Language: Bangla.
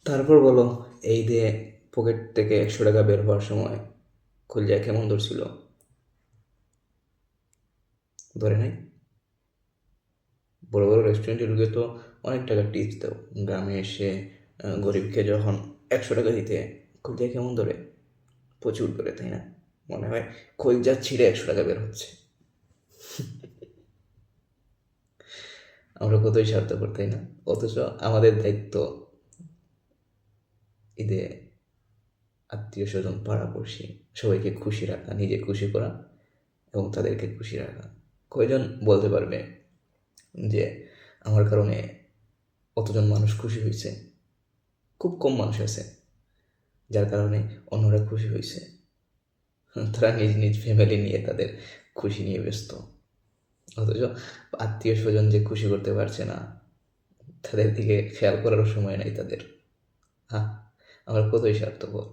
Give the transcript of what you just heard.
তারপর বলো, এই দিয়ে পকেট থেকে 100 টাকা বের হওয়ার সময় কলিজা কেমন ধরছিল? ধরে নাই? বড় বড় রেস্টুরেন্টে ঢুকে তো অনেক টাকা টিপস দাও, গ্রামে এসে গরিবকে যখন 100 টাকা দিতে কলিজা কেমন ধরে? প্রচুর ধরে, তাই না? মনে হয় কলিজা ছিঁড়ে 100 টাকা বের হচ্ছে। আমরা কতই স্বার্থপর, তাই না? অথচ আমাদের দায়িত্ব ঈদে আত্মীয় স্বজন, পাড়াপড়শি সবাইকে খুশি রাখা, নিজে খুশি করা এবং তাদেরকে খুশি রাখা। কয়জন বলতে পারবে যে আমার কারণে অতজন মানুষ খুশি হয়েছে? খুব কম মানুষ আছে যার কারণে অন্যরা খুশি হয়েছে। তারা নিজ নিজ ফ্যামিলি নিয়ে তাদের খুশি নিয়ে ব্যস্ত। অথচ আত্মীয় স্বজন যে খুশি করতে পারছে না, তাদের দিকে খেয়াল করারও সময় নাই তাদের। হ্যাঁ, আমরা কতই স্বার্থপর।